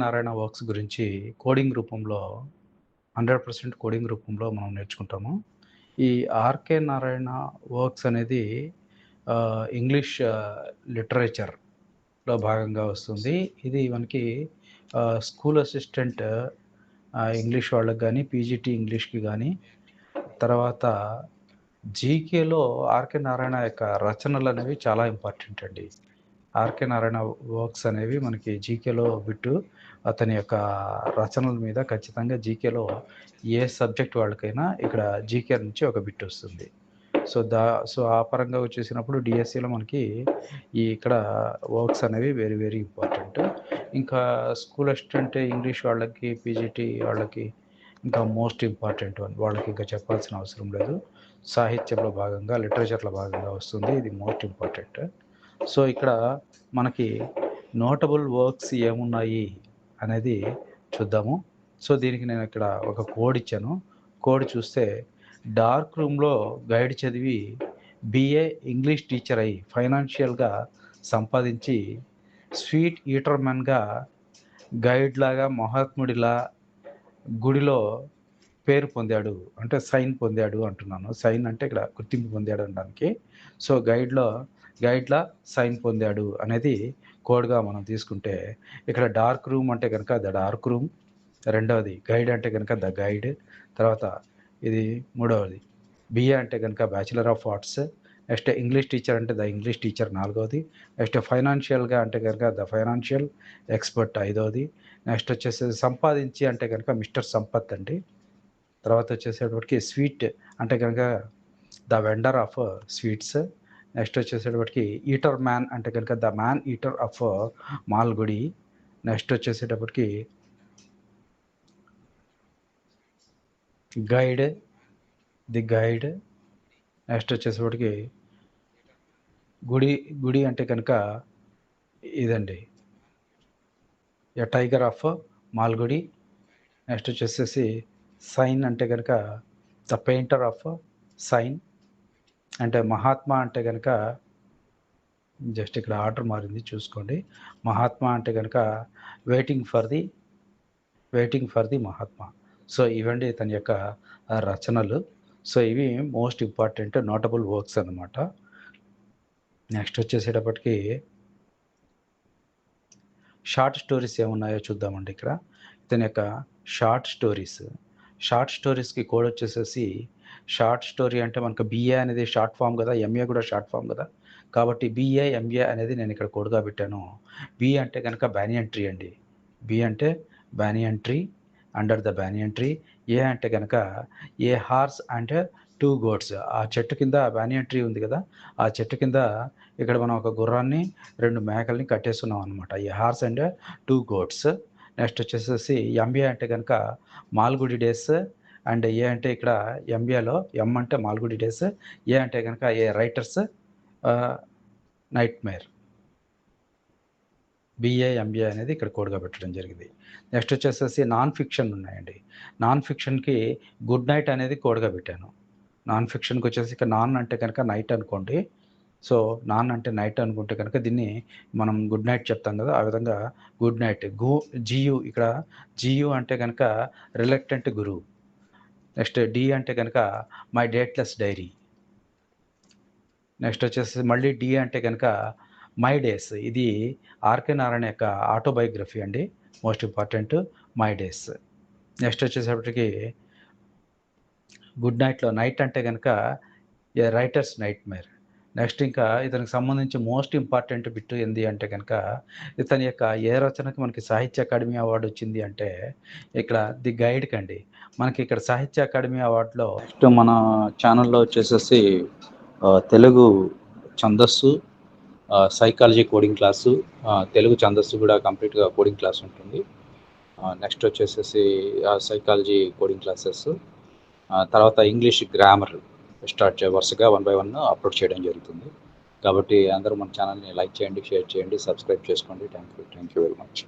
Narayana works గురించి coding రూపంలో 100% coding రూపంలో మనం నేర్చుకుంటాము. ఈ ఆర్‌కే నారాయణ వర్క్స్ అనేది ఇంగ్లీష్ లిటరేచర్‌లో భాగంగా వస్తుంది. ఇది మనకి స్కూల్ అసిస్టెంట్ ఇంగ్లీష్ వాళ్ళకి గానీ, పీజీటీ ఇంగ్లీష్‌కి గానీ, తర్వాత జీకేలో ఆర్‌కే నారాయణ యొక్క రచనలనేవి చాలా ఇంపార్టెంట్ అండి. ఆర్‌కే నారాయణ వర్క్స్ అనేవి మనకి జీకేలో బిట్టు. అతని యొక్క రచనల మీద ఖచ్చితంగా జీకేలో ఏ సబ్జెక్ట్ వాళ్ళకైనా ఇక్కడ జీకే నుంచి ఒక బిట్ వస్తుంది. సో ఆ పరంగా వచ్చేసినప్పుడు డిఎస్సిలో మనకి ఇక్కడ వర్క్స్ అనేవి వెరీ వెరీ ఇంపార్టెంట్. ఇంకా స్కూల్ అసిస్టెంట్ ఇంగ్లీష్ వాళ్ళకి, పీజీటీ వాళ్ళకి ఇంకా మోస్ట్ ఇంపార్టెంట్ వన్. వాళ్ళకి ఇంకా చెప్పాల్సిన అవసరం లేదు. సాహిత్యంలో భాగంగా, లిటరేచర్‌లో భాగంగా వస్తుంది. ఇది మోస్ట్ ఇంపార్టెంట్. సో ఇక్కడ మనకి నోటబుల్ వర్క్స్ ఏమున్నాయి అనేది చూద్దాము. సో దీనికి నేను ఇక్కడ ఒక కోడ్ ఇచ్చాను. కోడ్ చూస్తే డార్క్ రూమ్‌లో గైడ్ చదివి బీఏ ఇంగ్లీష్ టీచర్ అయ్యి ఫైనాన్షియల్‌గా సంపాదించి స్వీట్ ఈటర్ మ్యాన్‌గా గైడ్‌లాగా మహాత్ముడిలా గుడిలో పేరు పొందాడు. అంటే సైన్ పొందాడు అంటున్నాను. సైన్ అంటే ఇక్కడ గుర్తింపు పొందాడు అనడానికి. సో గైడ్‌లా సైన్ పొందాడు అనేది కోడ్‌గా మనం తీసుకుంటే, ఇక్కడ డార్క్ రూమ్ అంటే గనక ద డార్క్ రూమ్, రెండవది గైడ్ అంటే గనక ద గైడ్, తర్వాత ఇది మూడవది బీఏ అంటే గనక bachelor of arts, next English teacher అంటే ద ఇంగ్లీష్ టీచర్ నాలుగవది, నెక్స్ట్ ఫైనాన్షియల్‌గా అంటే గనక ద ఫైనాన్షియల్ ఎక్స్‌పర్ట్ ఐదవది, నెక్స్ట్ వచ్చేసి సంపాదించి అంటే గనక మిస్టర్ సంపత్ అండి. తర్వాత వచ్చేసేటప్పటికి స్వీట్ అంటే కనుక the vendor of sweets. Next వచ్చేసేటప్పటికి ఈటర్ మ్యాన్ అంటే కనుక the man eater of Malgudi. Next వచ్చేసేటప్పటికి గైడ్, ది గైడ్. నెక్స్ట్ వచ్చేసేటప్పటికి గుడి అంటే కనుక ఇదండి a tiger of Malgudi. Next వచ్చేసేసి సైన్ అంటే కనుక ద పెయింటర్ ఆఫ్ సైన్. అంటే మహాత్మా అంటే కనుక జస్ట్ ఇక్కడ ఆర్డర్ మారింది చూసుకోండి. మహాత్మా అంటే కనుక waiting for the Mahatma. So ఇవండి తన యొక్క రచనలు. సో ఇవి మోస్ట్ ఇంపార్టెంట్ నోటబుల్ వర్క్స్ అన్నమాట. నెక్స్ట్ వచ్చేసేటప్పటికి షార్ట్ స్టోరీస్ ఏమున్నాయో చూద్దామండి ఇక్కడ. ఇతని యొక్క షార్ట్ స్టోరీస్‌కి కోడ్ వచ్చేసేసి షార్ట్ స్టోరీ అంటే మనకు బీఏ అనేది షార్ట్ ఫామ్ కదా! ఎంఏ కూడా షార్ట్ ఫామ్ కదా! కాబట్టి బీఏ, ఎంఏ అనేది నేను ఇక్కడ కోడ్‌గా పెట్టాను. బీ అంటే గనక బానియన్ ట్రీ అండి. బీ అంటే banyan tree, under the banyan tree. A అంటే గనక ఏ హార్స్ అండ్ 2 గోట్స్. ఆ చెట్టు కింద బానియన్ ట్రీ ఉంది కదా! ఆ చెట్టు కింద ఇక్కడ మనం ఒక గుర్రాన్ని, 2 మేకల్ని కట్టేస్తున్నాం అనమాట. ఏ హార్స్ అండ్ 2 గోట్స్. నెక్స్ట్ వచ్చేసేసి ఎంబీఏ అంటే గనక మాల్గుడి డేస్ అండ్ ఏ అంటే ఇక్కడ ఎంబీఏలో ఎం అంటే మాల్గుడి డేస్, ఏ అంటే గనక ఏ రైటర్స్ నైట్‌మేర్. బీఏ, ఎంబీఏ అనేది ఇక్కడ కోడ్‌గా పెట్టడం జరిగింది. నెక్స్ట్ వచ్చేసేసి నాన్ ఫిక్షన్ ఉన్నాయండి. నాన్ ఫిక్షన్‌కి గుడ్ నైట్ అనేది కోడ్‌గా పెట్టాను. నాన్ ఫిక్షన్‌కి వచ్చేసి ఇక్కడ నాన్ అంటే కనుక నైట్ అనుకోండి. సో నాన్ అంటే నైట్ అనుకుంటే కనుక దీన్ని మనం గుడ్ నైట్ చెప్తాం కదా! ఆ విధంగా గుడ్ నైట్. జియు ఇక్కడ జియు అంటే గనక రిలక్టెంట్ గురువు. నెక్స్ట్ డి అంటే గనక మై డేట్‌లెస్ డైరీ. నెక్స్ట్ వచ్చేసి మళ్ళీ డి అంటే గనక మై డేస్. ఇది ఆర్‌కే నారాయణ యొక్క ఆటోబయోగ్రఫీ అండి. Most important my days. Next వచ్చేసేపటికి గుడ్ నైట్‌లో నైట్ అంటే గనక ఏ రైటర్స్ నైట్‌మేర్. నెక్స్ట్ ఇంకా ఇతనికి సంబంధించి మోస్ట్ ఇంపార్టెంట్ బిట్ ఏంది అంటే గనక ఇతని యొక్క ఏ రచనకి మనకి సాహిత్య అకాడమీ అవార్డ్ వచ్చింది అంటే ఇక్కడ ది గైడ్‌కండి. మనకి ఇక్కడ సాహిత్య అకాడమీ అవార్డ్‌లో నెక్స్ట్ మన ఛానెల్‌లో వచ్చేసేసి తెలుగు ఛందస్సు, సైకాలజీ కోడింగ్ క్లాసు, తెలుగు ఛందస్సు కూడా కంప్లీట్‌గా కోడింగ్ క్లాస్ ఉంటుంది. నెక్స్ట్ వచ్చేసేసి సైకాలజీ కోడింగ్ క్లాసెస్, తర్వాత ఇంగ్లీష్ గ్రామర్ వరుసగా 1 బై 1 అప్లోడ్ చేయడం జరుగుతుంది. కాబట్టి అందరూ మన ఛానల్‌ని లైక్ చేయండి, షేర్ చేయండి, సబ్స్క్రైబ్ చేసుకోండి. Thank you very much.